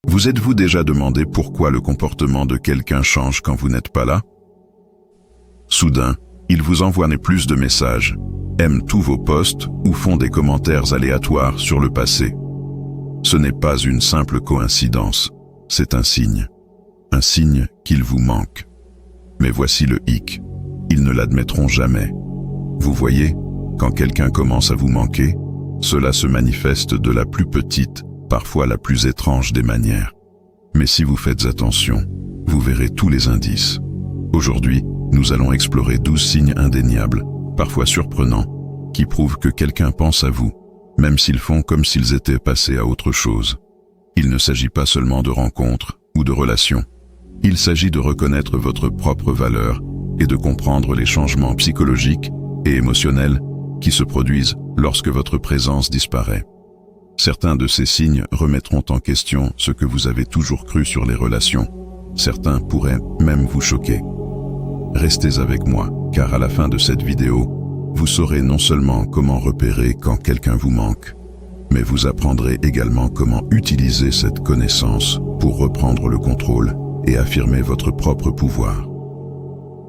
Vous êtes-vous déjà demandé pourquoi le comportement de quelqu'un change quand vous n'êtes pas là? Soudain, il vous envoie plus de messages, aime tous vos posts ou font des commentaires aléatoires sur le passé. Ce n'est pas une simple coïncidence, c'est un signe qu'il vous manque. Mais voici le hic, ils ne l'admettront jamais. Vous voyez, quand quelqu'un commence à vous manquer, cela se manifeste de la plus petite, parfois la plus étrange des manières. Mais si vous faites attention, vous verrez tous les indices. Aujourd'hui, nous allons explorer 12 signes indéniables, parfois surprenants, qui prouvent que quelqu'un pense à vous, même s'ils font comme s'ils étaient passés à autre chose. Il ne s'agit pas seulement de rencontres ou de relations. Il s'agit de reconnaître votre propre valeur et de comprendre les changements psychologiques et émotionnels qui se produisent lorsque votre présence disparaît. Certains de ces signes remettront en question ce que vous avez toujours cru sur les relations. Certains pourraient même vous choquer. Restez avec moi, car à la fin de cette vidéo, vous saurez non seulement comment repérer quand quelqu'un vous manque, mais vous apprendrez également comment utiliser cette connaissance pour reprendre le contrôle et affirmer votre propre pouvoir.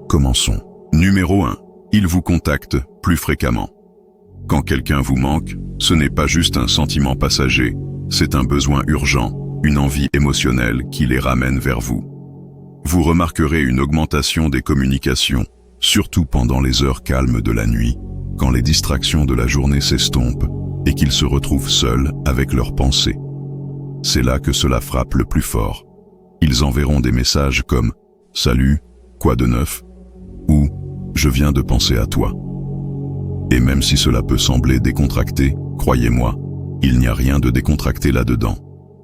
Commençons. Numéro 1. Il vous contacte plus fréquemment. Quand quelqu'un vous manque, ce n'est pas juste un sentiment passager, c'est un besoin urgent, une envie émotionnelle qui les ramène vers vous. Vous remarquerez une augmentation des communications, surtout pendant les heures calmes de la nuit, quand les distractions de la journée s'estompent et qu'ils se retrouvent seuls avec leurs pensées. C'est là que cela frappe le plus fort. Ils enverront des messages comme « Salut, quoi de neuf ?» ou « Je viens de penser à toi ». Et même si cela peut sembler décontracté, croyez-moi, il n'y a rien de décontracté là-dedans.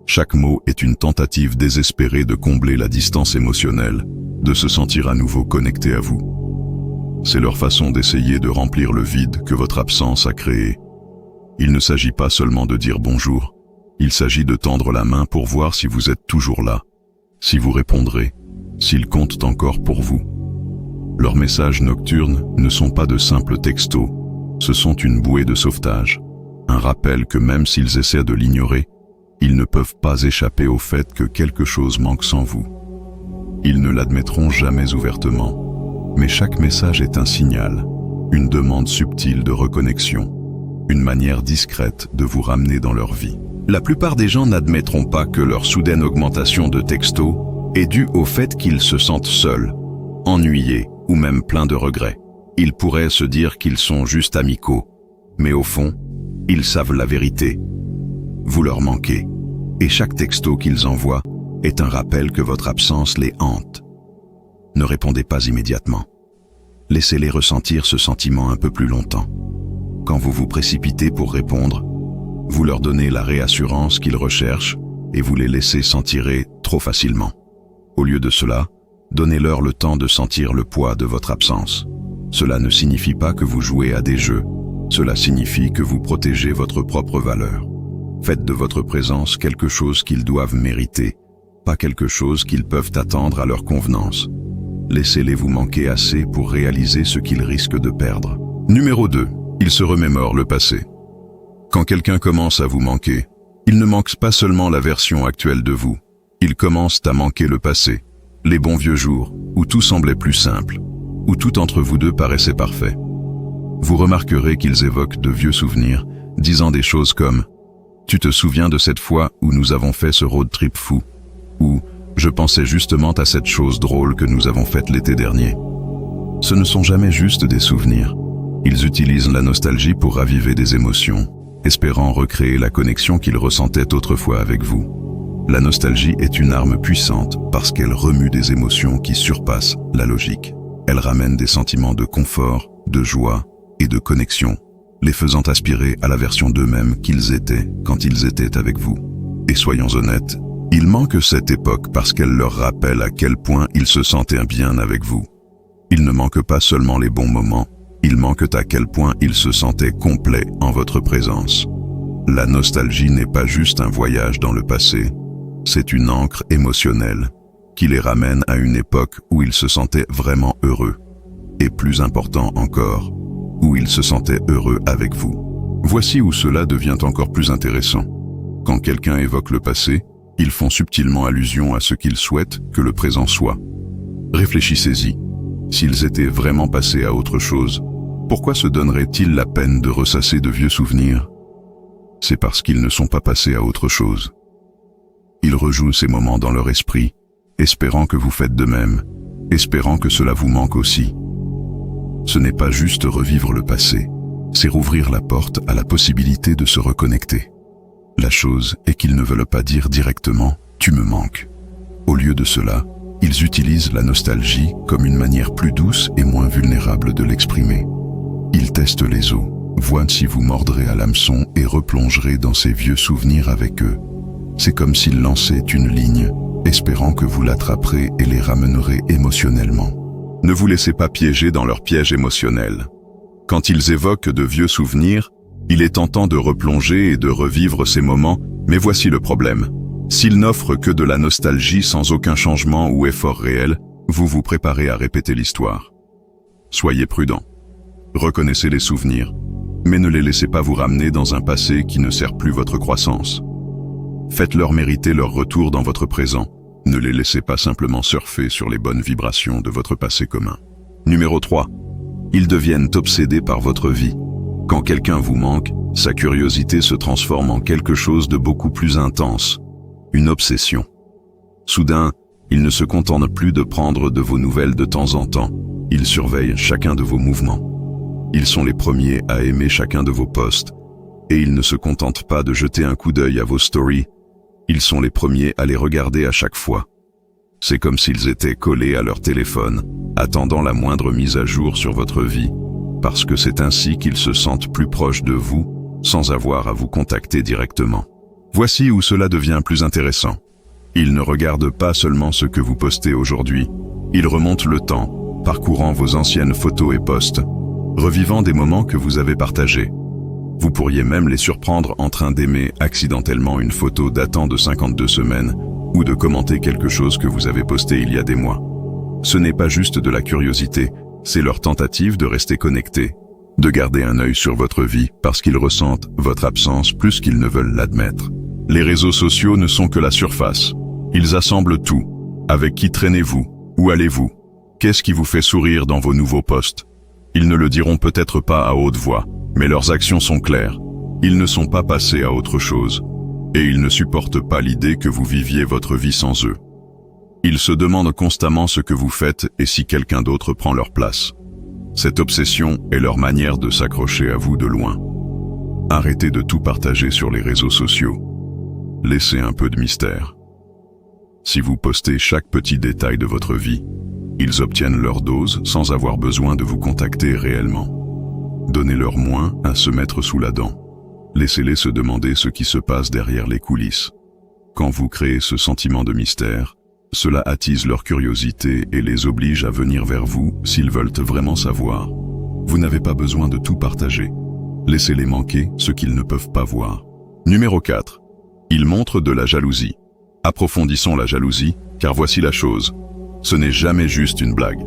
Chaque mot est une tentative désespérée de combler la distance émotionnelle, de se sentir à nouveau connecté à vous. C'est leur façon d'essayer de remplir le vide que votre absence a créé. Il ne s'agit pas seulement de dire bonjour, il s'agit de tendre la main pour voir si vous êtes toujours là, si vous répondrez, s'ils comptent encore pour vous. Leurs messages nocturnes ne sont pas de simples textos, ce sont une bouée de sauvetage, un rappel que même s'ils essaient de l'ignorer, ils ne peuvent pas échapper au fait que quelque chose manque sans vous. Ils ne l'admettront jamais ouvertement, mais chaque message est un signal, une demande subtile de reconnexion, une manière discrète de vous ramener dans leur vie. La plupart des gens n'admettront pas que leur soudaine augmentation de textos est due au fait qu'ils se sentent seuls, ennuyés ou même pleins de regrets. Ils pourraient se dire qu'ils sont juste amicaux, mais au fond, ils savent la vérité. Vous leur manquez, et chaque texto qu'ils envoient est un rappel que votre absence les hante. Ne répondez pas immédiatement. Laissez-les ressentir ce sentiment un peu plus longtemps. Quand vous vous précipitez pour répondre, vous leur donnez la réassurance qu'ils recherchent et vous les laissez s'en tirer trop facilement. Au lieu de cela, donnez-leur le temps de sentir le poids de votre absence. Cela ne signifie pas que vous jouez à des jeux, cela signifie que vous protégez votre propre valeur. Faites de votre présence quelque chose qu'ils doivent mériter, pas quelque chose qu'ils peuvent attendre à leur convenance. Laissez-les vous manquer assez pour réaliser ce qu'ils risquent de perdre. Numéro 2. Ils se remémorent le passé. Quand quelqu'un commence à vous manquer, il ne manque pas seulement la version actuelle de vous, il commence à manquer le passé, les bons vieux jours, où tout semblait plus simple, où tout entre vous deux paraissait parfait. Vous remarquerez qu'ils évoquent de vieux souvenirs, disant des choses comme « Tu te souviens de cette fois où nous avons fait ce road trip fou ?» ou « Je pensais justement à cette chose drôle que nous avons faite l'été dernier. » Ce ne sont jamais juste des souvenirs. Ils utilisent la nostalgie pour raviver des émotions, espérant recréer la connexion qu'ils ressentaient autrefois avec vous. La nostalgie est une arme puissante parce qu'elle remue des émotions qui surpassent la logique. Elle ramène des sentiments de confort, de joie et de connexion, les faisant aspirer à la version d'eux-mêmes qu'ils étaient quand ils étaient avec vous. Et soyons honnêtes, ils manquent cette époque parce qu'elle leur rappelle à quel point ils se sentaient bien avec vous. Ils ne manquent pas seulement les bons moments, ils manquent à quel point ils se sentaient complets en votre présence. La nostalgie n'est pas juste un voyage dans le passé, c'est une ancre émotionnelle qui les ramène à une époque où ils se sentaient vraiment heureux. Et plus important encore, où ils se sentaient heureux avec vous. Voici où cela devient encore plus intéressant. Quand quelqu'un évoque le passé, Ils font subtilement allusion à ce qu'ils souhaitent que le présent soit. Réfléchissez-y. S'ils étaient vraiment passés à autre chose, pourquoi se donneraient-ils la peine de ressasser de vieux souvenirs? C'est parce qu'ils ne sont pas passés à autre chose. Ils rejouent ces moments dans leur esprit, espérant que vous faites de même, espérant que cela vous manque aussi. Ce n'est pas juste revivre le passé, c'est rouvrir la porte à la possibilité de se reconnecter. La chose est qu'ils ne veulent pas dire directement « tu me manques ». Au lieu de cela, ils utilisent la nostalgie comme une manière plus douce et moins vulnérable de l'exprimer. Ils testent les os, voient si vous mordrez à l'hameçon et replongerez dans ces vieux souvenirs avec eux. C'est comme s'ils lançaient une ligne, espérant que vous l'attraperez et les ramènerez émotionnellement. Ne vous laissez pas piéger dans leur piège émotionnel. Quand ils évoquent de vieux souvenirs, il est tentant de replonger et de revivre ces moments, mais voici le problème. S'ils n'offrent que de la nostalgie sans aucun changement ou effort réel, vous vous préparez à répéter l'histoire. Soyez prudent. Reconnaissez les souvenirs, mais ne les laissez pas vous ramener dans un passé qui ne sert plus votre croissance. Faites-leur mériter leur retour dans votre présent. Ne les laissez pas simplement surfer sur les bonnes vibrations de votre passé commun. Numéro 3. Ils deviennent obsédés par votre vie. Quand quelqu'un vous manque, sa curiosité se transforme en quelque chose de beaucoup plus intense, une obsession. Soudain, ils ne se contentent plus de prendre de vos nouvelles de temps en temps, ils surveillent chacun de vos mouvements. Ils sont les premiers à aimer chacun de vos posts, et ils ne se contentent pas de jeter un coup d'œil à vos stories, ils sont les premiers à les regarder à chaque fois. C'est comme s'ils étaient collés à leur téléphone, attendant la moindre mise à jour sur votre vie, parce que c'est ainsi qu'ils se sentent plus proches de vous, sans avoir à vous contacter directement. Voici où cela devient plus intéressant. Ils ne regardent pas seulement ce que vous postez aujourd'hui, ils remontent le temps, parcourant vos anciennes photos et posts, revivant des moments que vous avez partagés. Vous pourriez même les surprendre en train d'aimer accidentellement une photo datant de 52 semaines ou de commenter quelque chose que vous avez posté il y a des mois. Ce n'est pas juste de la curiosité, c'est leur tentative de rester connectés, de garder un œil sur votre vie parce qu'ils ressentent votre absence plus qu'ils ne veulent l'admettre. Les réseaux sociaux ne sont que la surface. Ils assemblent tout. Avec qui traînez-vous? Où allez-vous? Qu'est-ce qui vous fait sourire dans vos nouveaux posts? Ils ne le diront peut-être pas à haute voix, mais leurs actions sont claires. Ils ne sont pas passés à autre chose. Et ils ne supportent pas l'idée que vous viviez votre vie sans eux. Ils se demandent constamment ce que vous faites et si quelqu'un d'autre prend leur place. Cette obsession est leur manière de s'accrocher à vous de loin. Arrêtez de tout partager sur les réseaux sociaux. Laissez un peu de mystère. Si vous postez chaque petit détail de votre vie, ils obtiennent leur dose sans avoir besoin de vous contacter réellement. Donnez-leur moins à se mettre sous la dent. Laissez-les se demander ce qui se passe derrière les coulisses. Quand vous créez ce sentiment de mystère, cela attise leur curiosité et les oblige à venir vers vous s'ils veulent vraiment savoir. Vous n'avez pas besoin de tout partager. Laissez-les manquer ce qu'ils ne peuvent pas voir. Numéro 4. Ils montrent de la jalousie. Approfondissons la jalousie, car voici la chose. Ce n'est jamais juste une blague.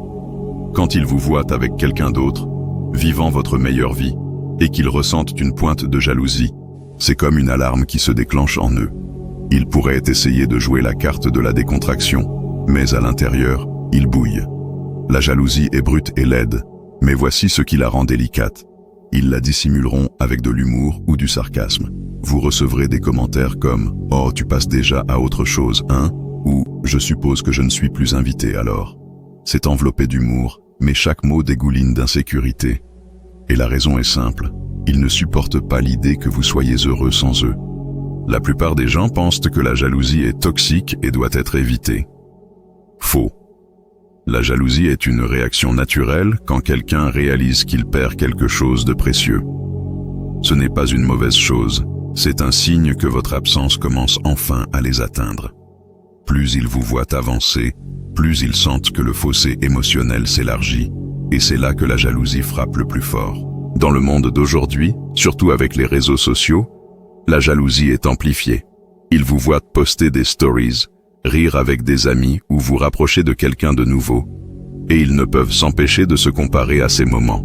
Quand ils vous voient avec quelqu'un d'autre, vivant votre meilleure vie, et qu'ils ressentent une pointe de jalousie, c'est comme une alarme qui se déclenche en eux. Ils pourraient essayer de jouer la carte de la décontraction, mais à l'intérieur, ils bouillent. La jalousie est brute et laide, mais voici ce qui la rend délicate. Ils la dissimuleront avec de l'humour ou du sarcasme. Vous recevrez des commentaires comme « Oh, tu passes déjà à autre chose, hein ?» ou « Je suppose que je ne suis plus invité alors ?» C'est enveloppé d'humour, mais chaque mot dégouline d'insécurité. Et la raison est simple, ils ne supportent pas l'idée que vous soyez heureux sans eux. La plupart des gens pensent que la jalousie est toxique et doit être évitée. Faux. La jalousie est une réaction naturelle quand quelqu'un réalise qu'il perd quelque chose de précieux. Ce n'est pas une mauvaise chose, c'est un signe que votre absence commence enfin à les atteindre. Plus ils vous voient avancer, plus ils sentent que le fossé émotionnel s'élargit, et c'est là que la jalousie frappe le plus fort. Dans le monde d'aujourd'hui, surtout avec les réseaux sociaux, la jalousie est amplifiée. Ils vous voient poster des stories, rire avec des amis ou vous rapprocher de quelqu'un de nouveau, et ils ne peuvent s'empêcher de se comparer à ces moments.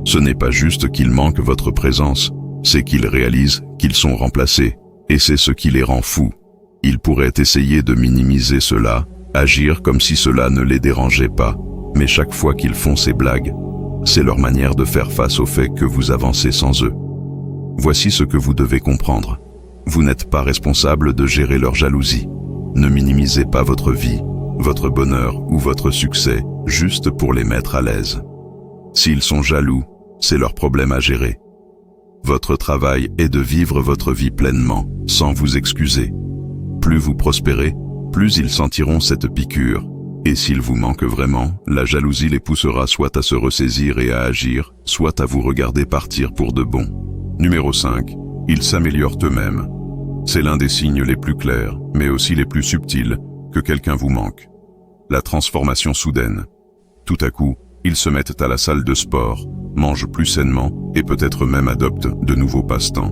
Ce n'est pas juste qu'ils manquent votre présence, c'est qu'ils réalisent qu'ils sont remplacés, et c'est ce qui les rend fous. Ils pourraient essayer de minimiser cela, agir comme si cela ne les dérangeait pas, mais chaque fois qu'ils font ces blagues, c'est leur manière de faire face au fait que vous avancez sans eux. Voici ce que vous devez comprendre. Vous n'êtes pas responsable de gérer leur jalousie. Ne minimisez pas votre vie, votre bonheur ou votre succès juste pour les mettre à l'aise. S'ils sont jaloux, c'est leur problème à gérer. Votre travail est de vivre votre vie pleinement, sans vous excuser. Plus vous prospérez, plus ils sentiront cette piqûre. Et s'ils vous manquent vraiment, la jalousie les poussera soit à se ressaisir et à agir, soit à vous regarder partir pour de bon. Numéro 5. Ils s'améliorent eux-mêmes. C'est l'un des signes les plus clairs, mais aussi les plus subtils, que quelqu'un vous manque. La transformation soudaine. Tout à coup, ils se mettent à la salle de sport, mangent plus sainement et peut-être même adoptent de nouveaux passe-temps.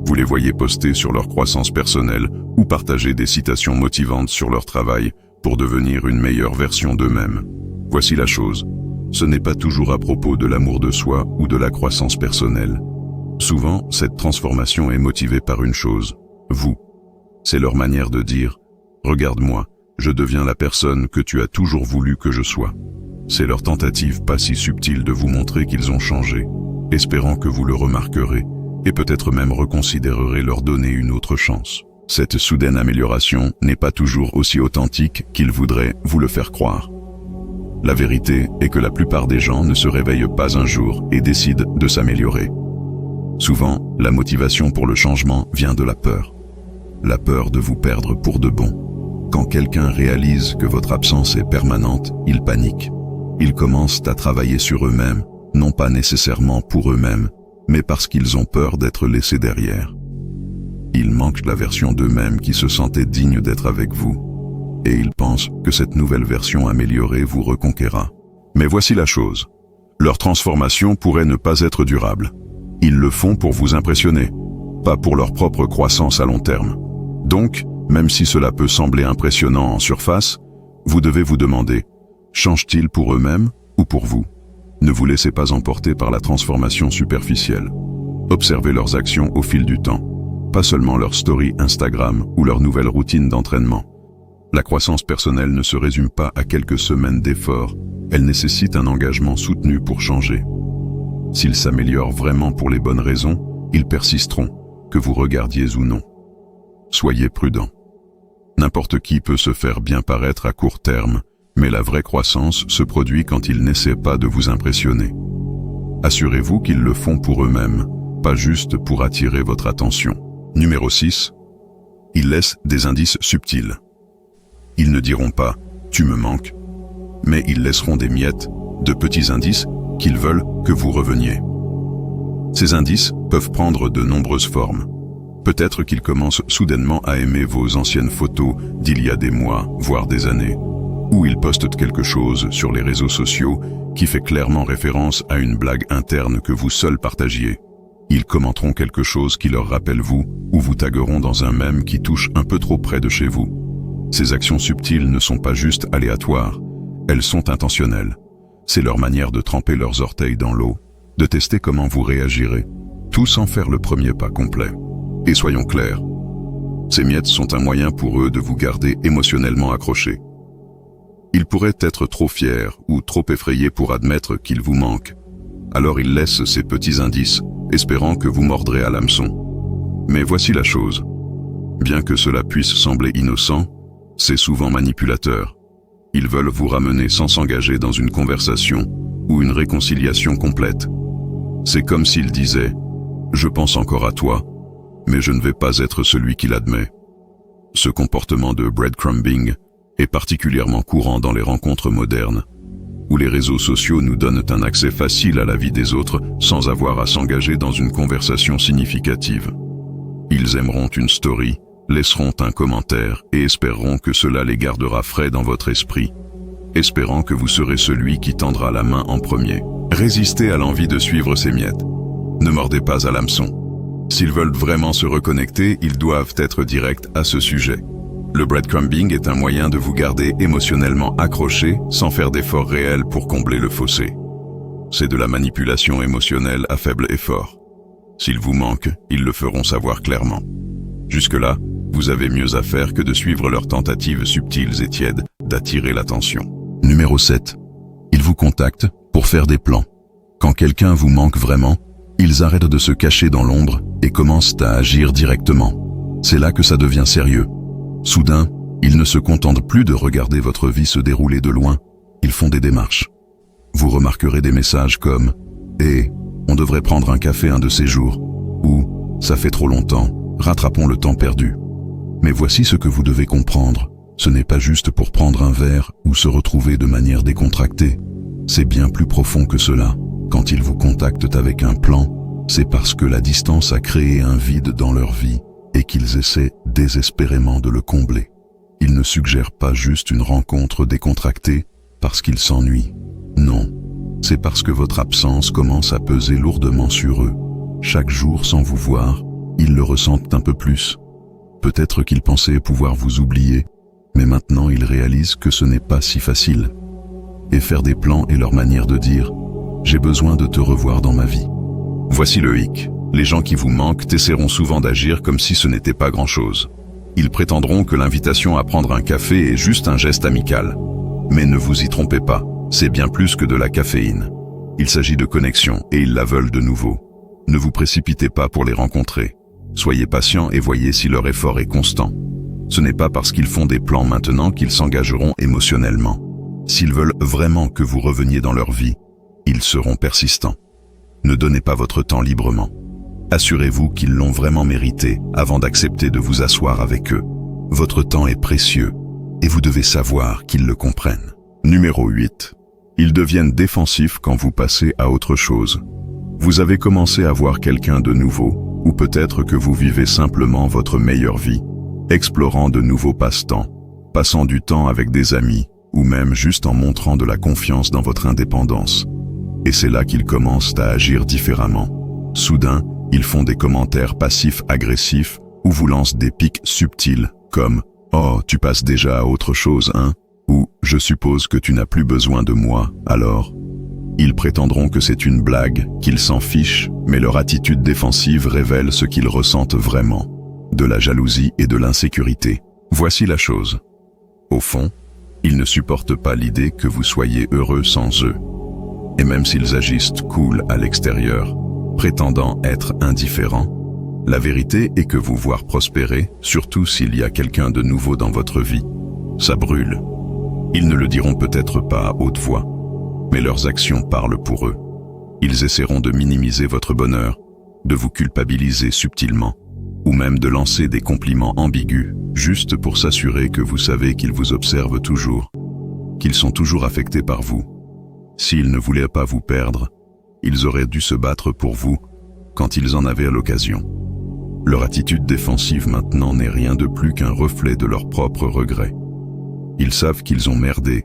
Vous les voyez poster sur leur croissance personnelle ou partager des citations motivantes sur leur travail pour devenir une meilleure version d'eux-mêmes. Voici la chose. Ce n'est pas toujours à propos de l'amour de soi ou de la croissance personnelle. Souvent, cette transformation est motivée par une chose. Vous. C'est leur manière de dire « Regarde-moi, je deviens la personne que tu as toujours voulu que je sois ». C'est leur tentative pas si subtile de vous montrer qu'ils ont changé, espérant que vous le remarquerez et peut-être même reconsidérerez leur donner une autre chance. Cette soudaine amélioration n'est pas toujours aussi authentique qu'ils voudraient vous le faire croire. La vérité est que la plupart des gens ne se réveillent pas un jour et décident de s'améliorer. Souvent, la motivation pour le changement vient de la peur. La peur de vous perdre pour de bon. Quand quelqu'un réalise que votre absence est permanente, il panique. Ils commencent à travailler sur eux-mêmes, non pas nécessairement pour eux-mêmes, mais parce qu'ils ont peur d'être laissés derrière. Ils manquent la version d'eux-mêmes qui se sentait digne d'être avec vous, et ils pensent que cette nouvelle version améliorée vous reconquérera. Mais voici la chose. Leur transformation pourrait ne pas être durable. Ils le font pour vous impressionner, pas pour leur propre croissance à long terme. Donc, même si cela peut sembler impressionnant en surface, vous devez vous demander, changent-ils pour eux-mêmes ou pour vous? Ne vous laissez pas emporter par la transformation superficielle. Observez leurs actions au fil du temps, pas seulement leurs stories Instagram ou leurs nouvelles routines d'entraînement. La croissance personnelle ne se résume pas à quelques semaines d'efforts, elle nécessite un engagement soutenu pour changer. S'ils s'améliorent vraiment pour les bonnes raisons, ils persisteront, que vous regardiez ou non. Soyez prudent. N'importe qui peut se faire bien paraître à court terme, mais la vraie croissance se produit quand ils n'essaient pas de vous impressionner. Assurez-vous qu'ils le font pour eux-mêmes, pas juste pour attirer votre attention. Numéro 6. Ils laissent des indices subtils. Ils ne diront pas « tu me manques », mais ils laisseront des miettes, de petits indices qu'ils veulent que vous reveniez. Ces indices peuvent prendre de nombreuses formes. Peut-être qu'ils commencent soudainement à aimer vos anciennes photos d'il y a des mois, voire des années. Ou ils postent quelque chose sur les réseaux sociaux qui fait clairement référence à une blague interne que vous seul partagiez. Ils commenteront quelque chose qui leur rappelle vous, ou vous tagueront dans un mème qui touche un peu trop près de chez vous. Ces actions subtiles ne sont pas juste aléatoires, elles sont intentionnelles. C'est leur manière de tremper leurs orteils dans l'eau, de tester comment vous réagirez, tout sans faire le premier pas complet. Et soyons clairs, ces miettes sont un moyen pour eux de vous garder émotionnellement accrochés. Ils pourraient être trop fiers ou trop effrayés pour admettre qu'ils vous manquent. Alors ils laissent ces petits indices, espérant que vous mordrez à l'hameçon. Mais voici la chose. Bien que cela puisse sembler innocent, c'est souvent manipulateur. Ils veulent vous ramener sans s'engager dans une conversation ou une réconciliation complète. C'est comme s'ils disaient « Je pense encore à toi, mais je ne vais pas être celui qui l'admet ». Ce comportement de breadcrumbing est particulièrement courant dans les rencontres modernes, où les réseaux sociaux nous donnent un accès facile à la vie des autres sans avoir à s'engager dans une conversation significative. Ils aimeront une story, laisseront un commentaire et espéreront que cela les gardera frais dans votre esprit, espérant que vous serez celui qui tendra la main en premier. Résistez à l'envie de suivre ces miettes. Ne mordez pas à l'hameçon. S'ils veulent vraiment se reconnecter, ils doivent être directs à ce sujet. Le breadcrumbing est un moyen de vous garder émotionnellement accroché sans faire d'efforts réels pour combler le fossé. C'est de la manipulation émotionnelle à faible effort. S'ils vous manquent, ils le feront savoir clairement. Jusque-là, Vous avez mieux à faire que de suivre leurs tentatives subtiles et tièdes d'attirer l'attention. Numéro 7. Ils vous contactent pour faire des plans. Quand quelqu'un vous manque vraiment, ils arrêtent de se cacher dans l'ombre et commencent à agir directement. C'est là que ça devient sérieux. Soudain, ils ne se contentent plus de regarder votre vie se dérouler de loin, ils font des démarches. Vous remarquerez des messages comme « Hé, on devrait prendre un café un de ces jours » ou « Ça fait trop longtemps, rattrapons le temps perdu ». Mais voici ce que vous devez comprendre. Ce n'est pas juste pour prendre un verre ou se retrouver de manière décontractée. C'est bien plus profond que cela. Quand ils vous contactent avec un plan, c'est parce que la distance a créé un vide dans leur vie et qu'ils essaient désespérément de le combler. Ils ne suggèrent pas juste une rencontre décontractée parce qu'ils s'ennuient. Non, c'est parce que votre absence commence à peser lourdement sur eux. Chaque jour sans vous voir, ils le ressentent un peu plus. Peut-être qu'ils pensaient pouvoir vous oublier, mais maintenant ils réalisent que ce n'est pas si facile. Et faire des plans est leur manière de dire « J'ai besoin de te revoir dans ma vie ». Voici le hic. Les gens qui vous manquent essaieront souvent d'agir comme si ce n'était pas grand-chose. Ils prétendront que l'invitation à prendre un café est juste un geste amical. Mais ne vous y trompez pas, c'est bien plus que de la caféine. Il s'agit de connexion et ils la veulent de nouveau. Ne vous précipitez pas pour les rencontrer. Soyez patient et voyez si leur effort est constant. Ce n'est pas parce qu'ils font des plans maintenant qu'ils s'engageront émotionnellement. S'ils veulent vraiment que vous reveniez dans leur vie, ils seront persistants. Ne donnez pas votre temps librement. Assurez-vous qu'ils l'ont vraiment mérité avant d'accepter de vous asseoir avec eux. Votre temps est précieux et vous devez savoir qu'ils le comprennent. Numéro 8. Ils deviennent défensifs quand vous passez à autre chose. Vous avez commencé à voir quelqu'un de nouveau, ou peut-être que vous vivez simplement votre meilleure vie, explorant de nouveaux passe-temps, passant du temps avec des amis, ou même juste en montrant de la confiance dans votre indépendance. Et c'est là qu'ils commencent à agir différemment. Soudain, ils font des commentaires passifs-agressifs ou vous lancent des pics subtils comme « Oh, tu passes déjà à autre chose, hein ?» ou « Je suppose que tu n'as plus besoin de moi, alors ?» Ils prétendront que c'est une blague, qu'ils s'en fichent, mais leur attitude défensive révèle ce qu'ils ressentent vraiment. De la jalousie et de l'insécurité. Voici la chose. Au fond, ils ne supportent pas l'idée que vous soyez heureux sans eux. Et même s'ils agissent cool à l'extérieur, prétendant être indifférents, la vérité est que vous voir prospérer, surtout s'il y a quelqu'un de nouveau dans votre vie, ça brûle. Ils ne le diront peut-être pas à haute voix, mais leurs actions parlent pour eux. Ils essaieront de minimiser votre bonheur, de vous culpabiliser subtilement, ou même de lancer des compliments ambigus, juste pour s'assurer que vous savez qu'ils vous observent toujours, qu'ils sont toujours affectés par vous. S'ils ne voulaient pas vous perdre, ils auraient dû se battre pour vous quand ils en avaient l'occasion. Leur attitude défensive maintenant n'est rien de plus qu'un reflet de leurs propres regrets. Ils savent qu'ils ont merdé,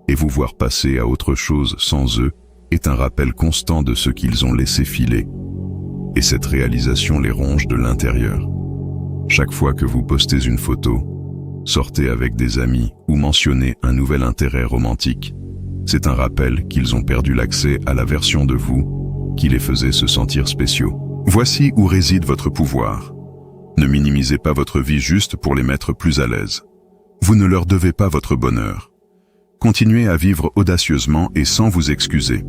et vous voir passer à autre chose sans eux est un rappel constant de ce qu'ils ont laissé filer. Et cette réalisation les ronge de l'intérieur. Chaque fois que vous postez une photo, sortez avec des amis ou mentionnez un nouvel intérêt romantique, c'est un rappel qu'ils ont perdu l'accès à la version de vous qui les faisait se sentir spéciaux. Voici où réside votre pouvoir. Ne minimisez pas votre vie juste pour les mettre plus à l'aise. Vous ne leur devez pas votre bonheur. Continuez à vivre audacieusement et sans vous excuser.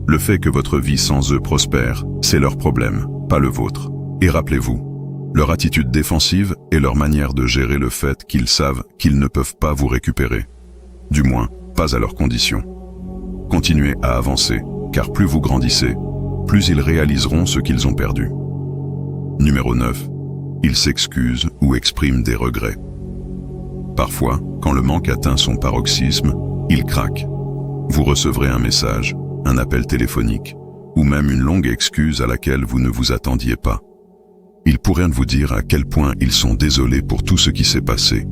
Le fait que votre vie sans eux prospère, c'est leur problème, pas le vôtre. Et rappelez-vous, leur attitude défensive est leur manière de gérer le fait qu'ils savent qu'ils ne peuvent pas vous récupérer. Du moins, pas à leurs conditions. Continuez à avancer, car plus vous grandissez, plus ils réaliseront ce qu'ils ont perdu. Numéro 9. Ils s'excusent ou expriment des regrets. Parfois, quand le manque atteint son paroxysme, ils craquent. Vous recevrez un message, un appel téléphonique, ou même une longue excuse à laquelle vous ne vous attendiez pas. Ils pourraient vous dire à quel point ils sont désolés pour tout ce qui s'est passé,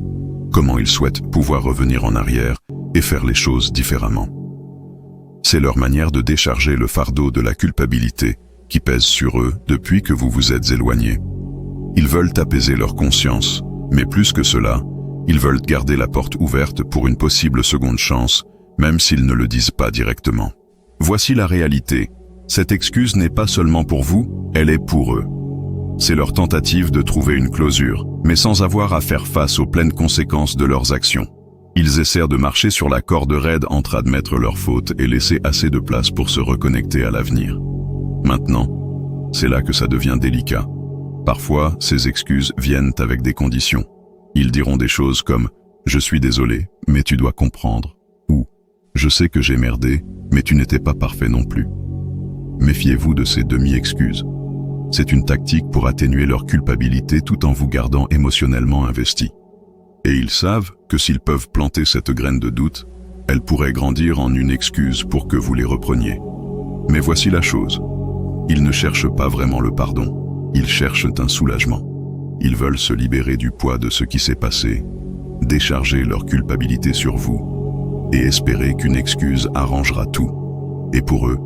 comment ils souhaitent pouvoir revenir en arrière et faire les choses différemment. C'est leur manière de décharger le fardeau de la culpabilité qui pèse sur eux depuis que vous vous êtes éloignés. Ils veulent apaiser leur conscience, mais plus que cela, ils veulent garder la porte ouverte pour une possible seconde chance, même s'ils ne le disent pas directement. Voici la réalité. Cette excuse n'est pas seulement pour vous, elle est pour eux. C'est leur tentative de trouver une closure, mais sans avoir à faire face aux pleines conséquences de leurs actions. Ils essaient de marcher sur la corde raide entre admettre leurs fautes et laisser assez de place pour se reconnecter à l'avenir. Maintenant, c'est là que ça devient délicat. Parfois, ces excuses viennent avec des conditions. Ils diront des choses comme « Je suis désolé, mais tu dois comprendre » ou « Je sais que j'ai merdé, mais tu n'étais pas parfait non plus ». Méfiez-vous de ces demi-excuses. C'est une tactique pour atténuer leur culpabilité tout en vous gardant émotionnellement investi. Et ils savent que s'ils peuvent planter cette graine de doute, elle pourrait grandir en une excuse pour que vous les repreniez. Mais voici la chose. Ils ne cherchent pas vraiment le pardon. Ils cherchent un soulagement. Ils veulent se libérer du poids de ce qui s'est passé, décharger leur culpabilité sur vous et espérer qu'une excuse arrangera tout. Et pour eux,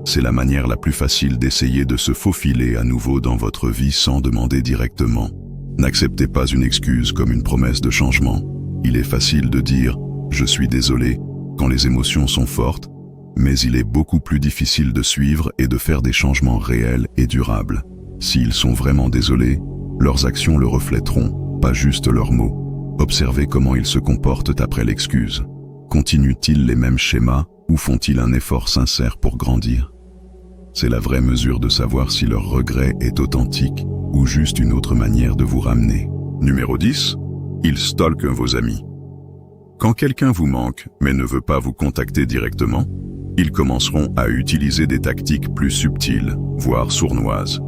c'est la manière la plus facile d'essayer de se faufiler à nouveau dans votre vie sans demander directement. N'acceptez pas une excuse comme une promesse de changement. Il est facile de dire « je suis désolé » quand les émotions sont fortes, mais il est beaucoup plus difficile de suivre et de faire des changements réels et durables. S'ils sont vraiment désolés, leurs actions le reflèteront, pas juste leurs mots. Observez comment ils se comportent après l'excuse. Continuent-ils les mêmes schémas ou font-ils un effort sincère pour grandir? C'est la vraie mesure de savoir si leur regret est authentique ou juste une autre manière de vous ramener. Numéro 10. Ils stalkent vos amis. Quand quelqu'un vous manque mais ne veut pas vous contacter directement, ils commenceront à utiliser des tactiques plus subtiles, voire sournoises.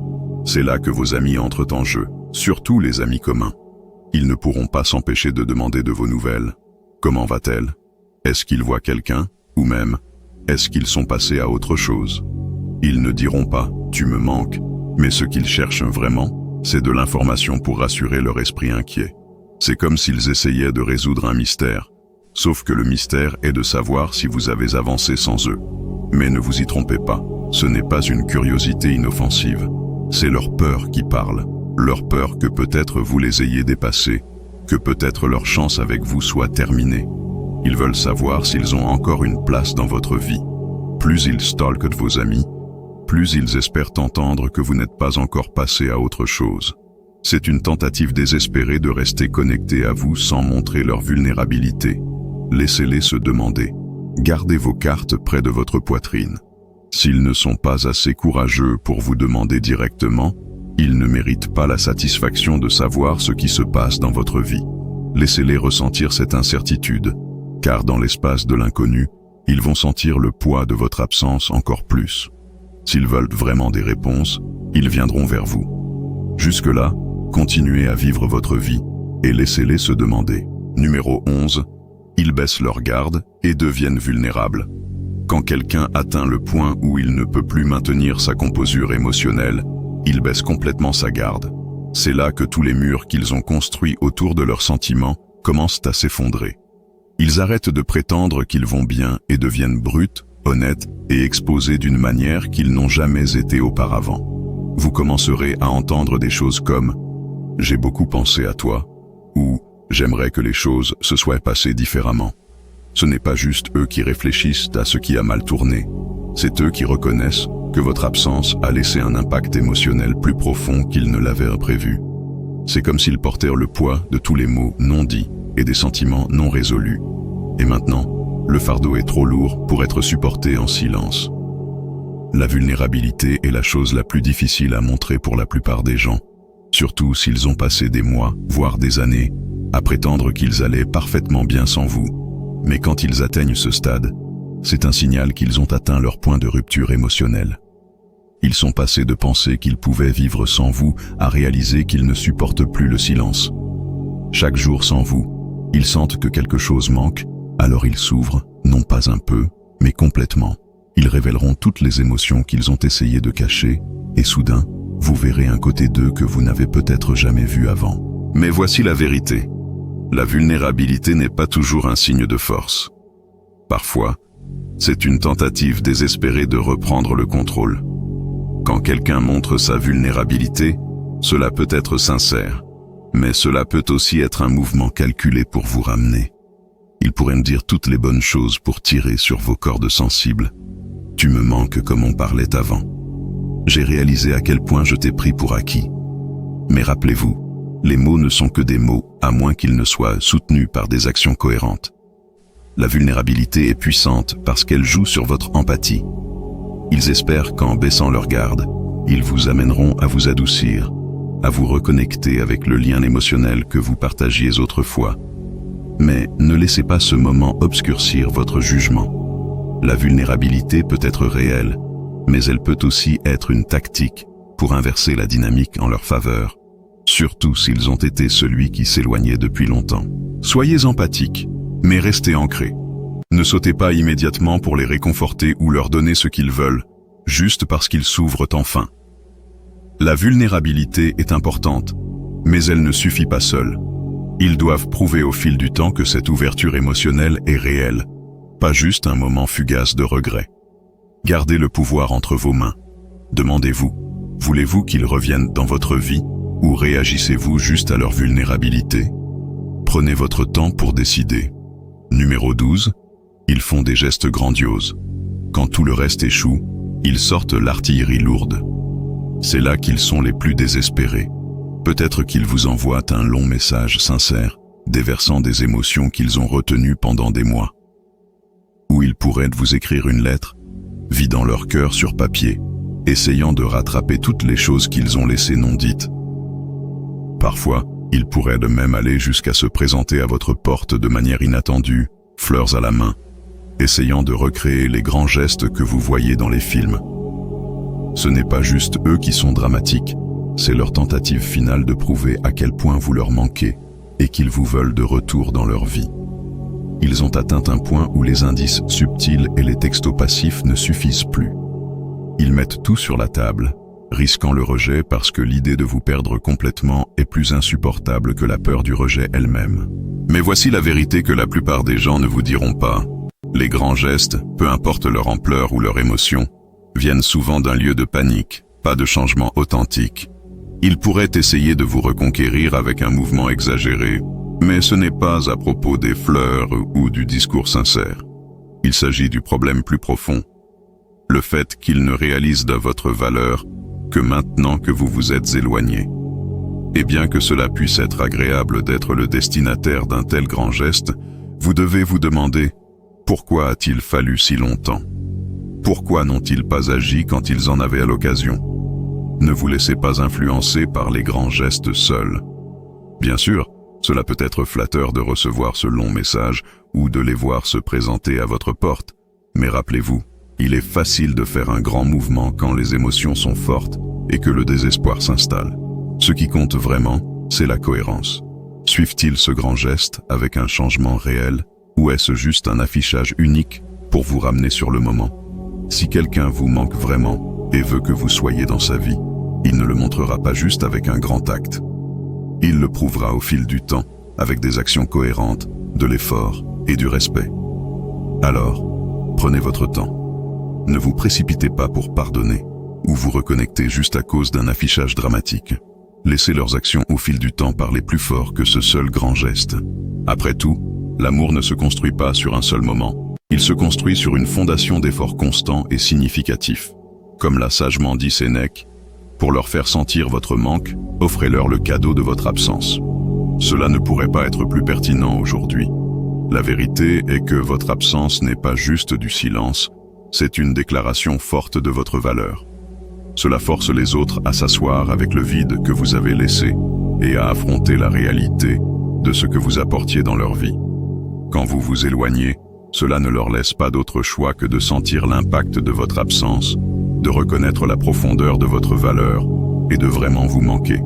C'est là que vos amis entrent en jeu, surtout les amis communs. Ils ne pourront pas s'empêcher de demander de vos nouvelles. Comment va-t-elle? Est-ce qu'ils voient quelqu'un? Ou même, est-ce qu'ils sont passés à autre chose? Ils ne diront pas « tu me manques », mais ce qu'ils cherchent vraiment, c'est de l'information pour rassurer leur esprit inquiet. C'est comme s'ils essayaient de résoudre un mystère, sauf que le mystère est de savoir si vous avez avancé sans eux. Mais ne vous y trompez pas, ce n'est pas une curiosité inoffensive, c'est leur peur qui parle, leur peur que peut-être vous les ayez dépassés, que peut-être leur chance avec vous soit terminée. Ils veulent savoir s'ils ont encore une place dans votre vie. Plus ils stalkent vos amis, plus ils espèrent entendre que vous n'êtes pas encore passé à autre chose. C'est une tentative désespérée de rester connectés à vous sans montrer leur vulnérabilité. Laissez-les se demander. Gardez vos cartes près de votre poitrine. S'ils ne sont pas assez courageux pour vous demander directement, ils ne méritent pas la satisfaction de savoir ce qui se passe dans votre vie. Laissez-les ressentir cette incertitude, car dans l'espace de l'inconnu, ils vont sentir le poids de votre absence encore plus. S'ils veulent vraiment des réponses, ils viendront vers vous. Jusque-là, continuez à vivre votre vie et laissez-les se demander. Numéro 11. Ils baissent leur garde et deviennent vulnérables. Quand quelqu'un atteint le point où il ne peut plus maintenir sa composure émotionnelle, il baisse complètement sa garde. C'est là que tous les murs qu'ils ont construits autour de leurs sentiments commencent à s'effondrer. Ils arrêtent de prétendre qu'ils vont bien et deviennent bruts, honnêtes et exposés d'une manière qu'ils n'ont jamais été auparavant. Vous commencerez à entendre des choses comme « j'ai beaucoup pensé à toi » ou « j'aimerais que les choses se soient passées différemment ». Ce n'est pas juste eux qui réfléchissent à ce qui a mal tourné, c'est eux qui reconnaissent que votre absence a laissé un impact émotionnel plus profond qu'ils ne l'avaient prévu. C'est comme s'ils portèrent le poids de tous les mots non dits et des sentiments non résolus. Et maintenant, le fardeau est trop lourd pour être supporté en silence. La vulnérabilité est la chose la plus difficile à montrer pour la plupart des gens, surtout s'ils ont passé des mois, voire des années, à prétendre qu'ils allaient parfaitement bien sans vous. Mais quand ils atteignent ce stade, c'est un signal qu'ils ont atteint leur point de rupture émotionnelle. Ils sont passés de penser qu'ils pouvaient vivre sans vous à réaliser qu'ils ne supportent plus le silence. Chaque jour sans vous, ils sentent que quelque chose manque, alors ils s'ouvrent, non pas un peu, mais complètement. Ils révéleront toutes les émotions qu'ils ont essayé de cacher, et soudain, vous verrez un côté d'eux que vous n'avez peut-être jamais vu avant. Mais voici la vérité. La vulnérabilité n'est pas toujours un signe de force. Parfois, c'est une tentative désespérée de reprendre le contrôle. Quand quelqu'un montre sa vulnérabilité, cela peut être sincère, mais cela peut aussi être un mouvement calculé pour vous ramener. Il pourrait me dire toutes les bonnes choses pour tirer sur vos cordes sensibles. Tu me manques comme on parlait avant. J'ai réalisé à quel point je t'ai pris pour acquis. Mais rappelez-vous, les mots ne sont que des mots, à moins qu'ils ne soient soutenus par des actions cohérentes. La vulnérabilité est puissante parce qu'elle joue sur votre empathie. Ils espèrent qu'en baissant leur garde, ils vous amèneront à vous adoucir, à vous reconnecter avec le lien émotionnel que vous partagiez autrefois. Mais ne laissez pas ce moment obscurcir votre jugement. La vulnérabilité peut être réelle, mais elle peut aussi être une tactique pour inverser la dynamique en leur faveur, surtout s'ils ont été celui qui s'éloignait depuis longtemps. Soyez empathiques, mais restez ancrés. Ne sautez pas immédiatement pour les réconforter ou leur donner ce qu'ils veulent, juste parce qu'ils s'ouvrent enfin. La vulnérabilité est importante, mais elle ne suffit pas seule. Ils doivent prouver au fil du temps que cette ouverture émotionnelle est réelle, pas juste un moment fugace de regret. Gardez le pouvoir entre vos mains. Demandez-vous, voulez-vous qu'ils reviennent dans votre vie ou réagissez-vous juste à leur vulnérabilité? Prenez votre temps pour décider. Numéro 12. Ils font des gestes grandioses. Quand tout le reste échoue, ils sortent l'artillerie lourde. C'est là qu'ils sont les plus désespérés. Peut-être qu'ils vous envoient un long message sincère, déversant des émotions qu'ils ont retenues pendant des mois. Ou ils pourraient vous écrire une lettre, vidant leur cœur sur papier, essayant de rattraper toutes les choses qu'ils ont laissées non dites. Parfois, ils pourraient de même aller jusqu'à se présenter à votre porte de manière inattendue, fleurs à la main, essayant de recréer les grands gestes que vous voyez dans les films. Ce n'est pas juste eux qui sont dramatiques, c'est leur tentative finale de prouver à quel point vous leur manquez et qu'ils vous veulent de retour dans leur vie. Ils ont atteint un point où les indices subtils et les textos passifs ne suffisent plus. Ils mettent tout sur la table, risquant le rejet parce que l'idée de vous perdre complètement est plus insupportable que la peur du rejet elle-même. Mais voici la vérité que la plupart des gens ne vous diront pas. Les grands gestes, peu importe leur ampleur ou leur émotion, viennent souvent d'un lieu de panique, pas de changement authentique. Ils pourraient essayer de vous reconquérir avec un mouvement exagéré, mais ce n'est pas à propos des fleurs ou du discours sincère. Il s'agit du problème plus profond. Le fait qu'ils ne réalisent de votre valeur que maintenant que vous vous êtes éloigné. Et bien que cela puisse être agréable d'être le destinataire d'un tel grand geste, vous devez vous demander « Pourquoi a-t-il fallu si longtemps ? Pourquoi n'ont-ils pas agi quand ils en avaient à l'occasion ? Ne vous laissez pas influencer par les grands gestes seuls. Bien sûr, cela peut être flatteur de recevoir ce long message ou de les voir se présenter à votre porte, mais rappelez-vous, il est facile de faire un grand mouvement quand les émotions sont fortes et que le désespoir s'installe. Ce qui compte vraiment, c'est la cohérence. Suivent-ils ce grand geste avec un changement réel ou est-ce juste un affichage unique pour vous ramener sur le moment? Si quelqu'un vous manque vraiment et veut que vous soyez dans sa vie, il ne le montrera pas juste avec un grand acte. Il le prouvera au fil du temps, avec des actions cohérentes, de l'effort et du respect. Alors, prenez votre temps. Ne vous précipitez pas pour pardonner, ou vous reconnecter juste à cause d'un affichage dramatique. Laissez leurs actions au fil du temps parler plus fort que ce seul grand geste. Après tout, l'amour ne se construit pas sur un seul moment. Il se construit sur une fondation d'efforts constants et significatifs. Comme l'a sagement dit Sénèque, pour leur faire sentir votre manque, offrez-leur le cadeau de votre absence. Cela ne pourrait pas être plus pertinent aujourd'hui. La vérité est que votre absence n'est pas juste du silence, c'est une déclaration forte de votre valeur. Cela force les autres à s'asseoir avec le vide que vous avez laissé et à affronter la réalité de ce que vous apportiez dans leur vie. Quand vous vous éloignez, cela ne leur laisse pas d'autre choix que de sentir l'impact de votre absence, de reconnaître la profondeur de votre valeur et de vraiment vous manquer.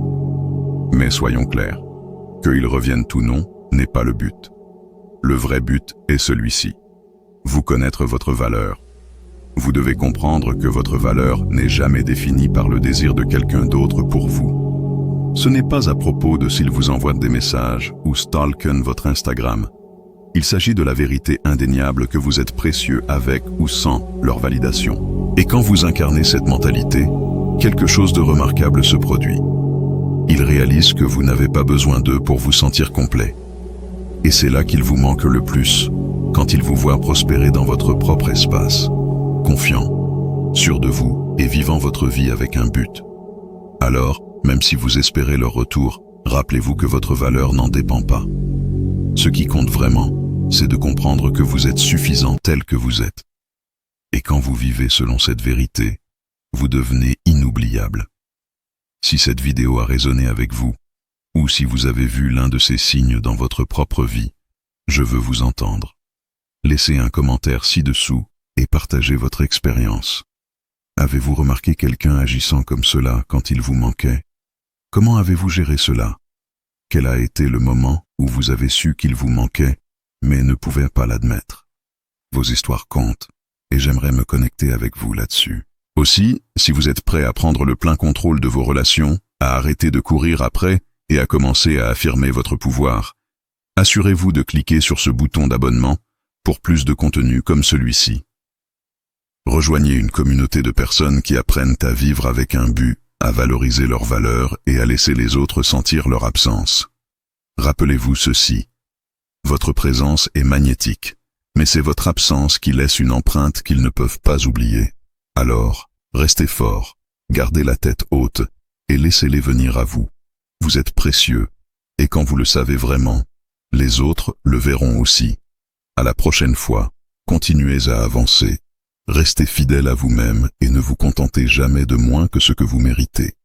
Mais soyons clairs, qu'ils reviennent ou non n'est pas le but. Le vrai but est celui-ci. Vous connaître votre valeur. Vous devez comprendre que votre valeur n'est jamais définie par le désir de quelqu'un d'autre pour vous. Ce n'est pas à propos de s'ils vous envoient des messages ou stalken votre Instagram. Il s'agit de la vérité indéniable que vous êtes précieux avec ou sans leur validation. Et quand vous incarnez cette mentalité, quelque chose de remarquable se produit. Ils réalisent que vous n'avez pas besoin d'eux pour vous sentir complet. Et c'est là qu'il vous manque le plus, quand ils vous voient prospérer dans votre propre espace, confiant, sûr de vous et vivant votre vie avec un but. Alors, Même si vous espérez leur retour, rappelez-vous que votre valeur n'en dépend pas. Ce qui compte vraiment, c'est de comprendre que vous êtes suffisant tel que vous êtes. Et quand vous vivez selon cette vérité, vous devenez inoubliable. Si cette vidéo a résonné avec vous, ou si vous avez vu l'un de ces signes dans votre propre vie, je veux vous entendre. Laissez un commentaire ci-dessous et partagez votre expérience. Avez-vous remarqué quelqu'un agissant comme cela quand il vous manquait? Comment avez-vous géré cela? Quel a été le moment où vous avez su qu'il vous manquait, mais ne pouvait pas l'admettre? Vos histoires comptent, et j'aimerais me connecter avec vous là-dessus. Aussi, si vous êtes prêt à prendre le plein contrôle de vos relations, à arrêter de courir après et à commencer à affirmer votre pouvoir, assurez-vous de cliquer sur ce bouton d'abonnement pour plus de contenu comme celui-ci. Rejoignez une communauté de personnes qui apprennent à vivre avec un but, à valoriser leurs valeurs et à laisser les autres sentir leur absence. Rappelez-vous ceci. Votre présence est magnétique, mais c'est votre absence qui laisse une empreinte qu'ils ne peuvent pas oublier. Alors, restez fort, gardez la tête haute et laissez-les venir à vous. Vous êtes précieux, et quand vous le savez vraiment, les autres le verront aussi. À la prochaine fois, continuez à avancer. Restez fidèle à vous-même et ne vous contentez jamais de moins que ce que vous méritez.